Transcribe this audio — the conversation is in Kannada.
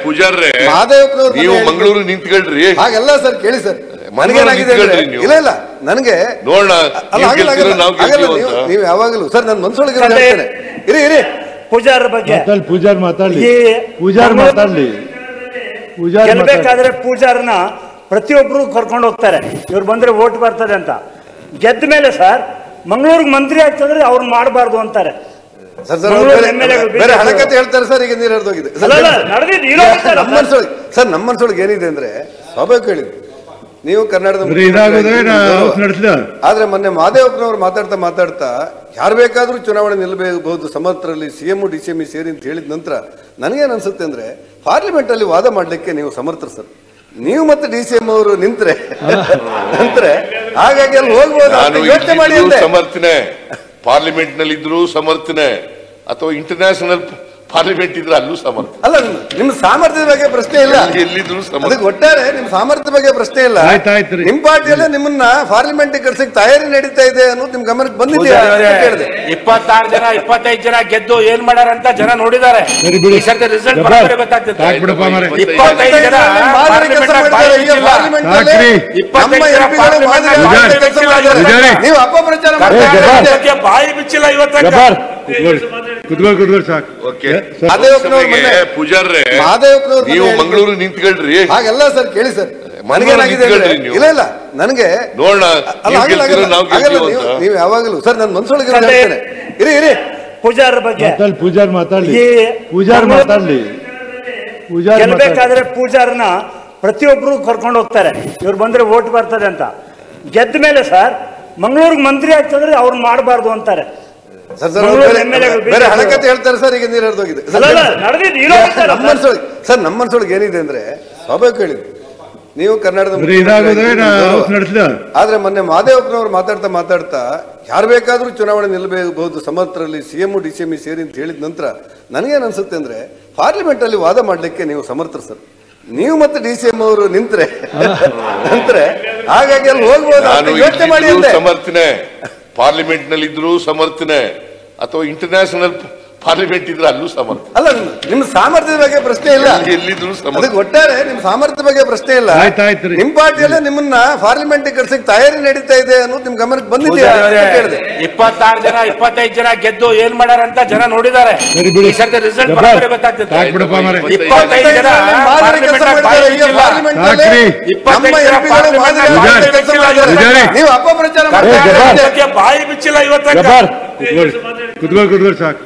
ಪೂಜಾರ್ರೆ ನೀವು ಮಂಗಳೂರು ನಿಂತ್ಕೊಳ್ರಿ ಹಾಗೆಲ್ಲ ಸರ್ ಕೇಳಿ ಸರ್ ನನಗೇನಾಗಿದೆ ಇಲ್ಲ ಇಲ್ಲ ನನಗೆ ನೋಡೋಣ ನೀವು ಯಾವಾಗಲೂ ಸರ್ ನನ್ನ ಮನಸ್ಸೊಳಗೆ ಹೇಳ್ತೇನೆ ಇರಿ ಇರಿ ಪೂಜಾರ ಬಗ್ಗೆ ಪೂಜಾರ್ ಮಾತಾಡ್ಲಿ ಗೆಲ್ಬೇಕಾದ್ರೆ ಪೂಜಾರನ ಪ್ರತಿಯೊಬ್ಬರು ಕರ್ಕೊಂಡು ಹೋಗ್ತಾರೆ ಇವ್ರು ಬಂದ್ರೆ ವೋಟ್ ಬರ್ತದೆ ಅಂತ ಗೆದ್ದ ಮೇಲೆ ಸರ್ ಮಂಗಳೂರಿಗೆ ಮಂತ್ರಿ ಆಗ್ತಂದ್ರೆ ಅವ್ರು ಮಾಡಬಾರ್ದು ಅಂತಾರೆ ಬೇರೆ ಹಣಕತೆ ಹೇಳ್ತಾರೆ ಸರ್ ಈಗ ನೀರು ಹರಿದೋಗಿದೆ ಸರ್ ನಮ್ಮ ಮನಸ್ಸೊಳಗೆ ಏನಿದೆ ಅಂದ್ರೆ ಸ್ವಾಭಾವಿಕ ಹೇಳಿದ್ರು ನೀವು ಕರ್ನಾಟಕದ ಆದ್ರೆ ಮೊನ್ನೆ ಮಾದೇವಪ್ಪನವರು ಮಾತಾಡ್ತಾ ಯಾರು ಬೇಕಾದ್ರೂ ಚುನಾವಣೆ ನಿಲ್ಲಬಹುದು ಸಮರ್ಥರಲ್ಲಿ ಸಿಎಂ ಡಿಸಿಎಂ ಸೇರಿ ಅಂತ ಹೇಳಿದ ನಂತರ ನನಗೇನು ಅನ್ಸುತ್ತೆ ಅಂದ್ರೆ ಪಾರ್ಲಿಮೆಂಟ್ ಅಲ್ಲಿ ವಾದ ಮಾಡ್ಲಿಕ್ಕೆ ನೀವು ಸಮರ್ಥರು ಸರ್ ನೀವು ಮತ್ತೆ ಡಿಸಿಎಂ ಅವರು ನಿಂತ್ರೆ ಹಾಗಾಗಿ ಅಲ್ಲಿ ಹೋಗ್ಬೋದು ಯೋಚನೆ ಮಾಡಿ ಸಮರ್ಥನೆ ಪಾರ್ಲಿಮೆಂಟ್ ನಲ್ಲಿ ಇದ್ರು ಸಮರ್ಥನೆ ಅಥವಾ ಇಂಟರ್ನ್ಯಾಷನಲ್ ಪಾರ್ಲಿಮೆಂಟ್ ಇದ್ರೆ ಅಲ್ಲೂ ಸಮರ್ಥ ಅಲ್ಲ ನಿಮ್ ಸಾಮರ್ಥ್ಯದ ಬಗ್ಗೆ ಪ್ರಶ್ನೆ ಇಲ್ಲ ಎಲ್ಲಿದ್ರು ಅದಕ್ಕೆ ಒಟ್ಟಾರೆ ನಿಮ್ ಸಾಮರ್ಥ್ಯ ಬಗ್ಗೆ ಪ್ರಶ್ನೆ ಇಲ್ಲ ನಿಮ್ ಪಾರ್ಟಿಯಲ್ಲೇ ನಿಮ್ಮನ್ನ ಪಾರ್ಲಿಮೆಂಟ್ ಕಳ್ಸಕ್ ತಯಾರಿ ನಡೀತಾ ಇದೆ ಅನ್ನೋದು ನಿಮ್ ಗಮನಕ್ಕೆ ಬಂದಿದೆ 26 ಜನ 25 ಜನ ಗೆದ್ದು ಏನ್ ಮಾಡ್ಯಾರ ಅಂತ ಜನ ನೋಡಿದ್ದಾರೆ ರಿಸಲ್ಟ್ ಗೊತ್ತಾಗ್ತದೆ 25 ಜನ ನೀವು ಅಪಪ್ರಚಾರ ಮಾಡ್ತಾ ಬಾಯಿ ಬಿಚ್ಚಿಲ್ಲ ಇವತ್ತ ಪೂಜಾರ್ರೆ ನೀವು ಮಂಗಳೂರು ನಿಂತ್ಕೊಳ್ರಿ ಹಾಗೆಲ್ಲ ಸರ್ ಕೇಳಿ ಸರ್ ನನಗೇನಾಗಿದೆ ಇಲ್ಲ ಇಲ್ಲ ನನಗೆ ನೋಡೋಣ ನೀವು ಯಾವಾಗಲೂ ಸರ್ ನನ್ನ ಮನಸ್ಸೊಳಗೆ ಹೇಳ್ತೇನೆ ಇರಿ ಇರಿ ಪೂಜಾರ ಬಗ್ಗೆ ಪೂಜಾರ್ ಮಾತಾಡ್ಲಿ ಗೆಲ್ಬೇಕಾದ್ರೆ ಪೂಜಾರನ ಪ್ರತಿಯೊಬ್ಬರು ಕರ್ಕೊಂಡು ಹೋಗ್ತಾರೆ ಇವ್ರು ಬಂದ್ರೆ ವೋಟ್ ಬರ್ತದೆ ಅಂತ ಗೆದ್ದ ಮೇಲೆ ಸರ್ ಮಂಗಳೂರಿಗೆ ಮಂತ್ರಿ ಆಗ್ತಂದ್ರೆ ಅವ್ರು ಮಾಡಬಾರ್ದು ಅಂತಾರೆ ಬೇರೆ ಹಣಕತೆ ಹೇಳ್ತಾರೆ ಸರ್ ಈಗ ನೀರು ಹರಿದೋಗಿದೆ ಸರ್ ನಮ್ಮ ಮನಸ್ಸೊಳಗೆ ಏನಿದೆ ಅಂದ್ರೆ ಸ್ವಾಭಾವಿಕ ಹೇಳಿದ್ರು ನೀವು ಕರ್ನಾಟಕದ ಆದ್ರೆ ಮೊನ್ನೆ ಮಾದೇವಪ್ಪನವರು ಮಾತಾಡ್ತಾ ಯಾರು ಬೇಕಾದ್ರೂ ಚುನಾವಣೆ ನಿಲ್ಲಬಹುದು ಸಮರ್ಥರಲ್ಲಿ ಸಿಎಂ ಡಿಸಿಎಂ ಸೇರಿ ಅಂತ ಹೇಳಿದ ನಂತರ ನನಗೇನು ಅನ್ಸುತ್ತೆ ಅಂದ್ರೆ ಪಾರ್ಲಿಮೆಂಟ್ ಅಲ್ಲಿ ವಾದ ಮಾಡ್ಲಿಕ್ಕೆ ನೀವು ಸಮರ್ಥರು ಸರ್ ನೀವು ಮತ್ತೆ ಡಿಸಿಎಂ ಅವರು ನಿಂತ್ರೆ ಹಾಗಾಗಿ ಅಲ್ಲಿ ಹೋಗ್ಬೋದು ಯೋಚನೆ ಮಾಡಿ ಸಮರ್ಥನೆ ಪಾರ್ಲಿಮೆಂಟ್ ನಲ್ಲಿ ಇದ್ರು ಸಮರ್ಥನೆ ಅಥವಾ ಇಂಟರ್ನ್ಯಾಷನಲ್ ಪಾರ್ಲಿಮೆಂಟ್ ಇದ್ರೆ ಅಲ್ಲೂ ಸಮರ್ಥ ಅಲ್ಲ ನಿಮ್ ಸಾಮರ್ಥ್ಯದ ಬಗ್ಗೆ ಪ್ರಶ್ನೆ ಇಲ್ಲ ಎಲ್ಲಿದ್ರು ಅದಕ್ಕೆ ಒಟ್ಟಾರೆ ನಿಮ್ ಸಾಮರ್ಥ್ಯ ಬಗ್ಗೆ ಪ್ರಶ್ನೆ ಇಲ್ಲ ನಿಮ್ ಪಾರ್ಟಿಯಲ್ಲೇ ನಿಮ್ಮನ್ನ ಪಾರ್ಲಿಮೆಂಟ್ ಕಳ್ಸಕ್ ತಯಾರಿ ನಡೀತಾ ಇದೆ ಅನ್ನೋದು ನಿಮ್ ಗಮನಕ್ಕೆ ಬಂದಿದೆ 26 ಜನ 25 ಜನ ಗೆದ್ದು ಏನ್ ಮಾಡ್ಯಾರ ಅಂತ ಜನ ನೋಡಿದ್ದಾರೆ ರಿಸಲ್ಟ್ ಗೊತ್ತಾಗ್ತದೆ 25 ಜನ ನೀವು ಅಪಪ್ರಚಾರ ಮಾಡ್ತಾ ಬಾಯಿ ಬಿಚ್ಚಿಲ್ಲ ಇವತ್ತ ಸಾಕು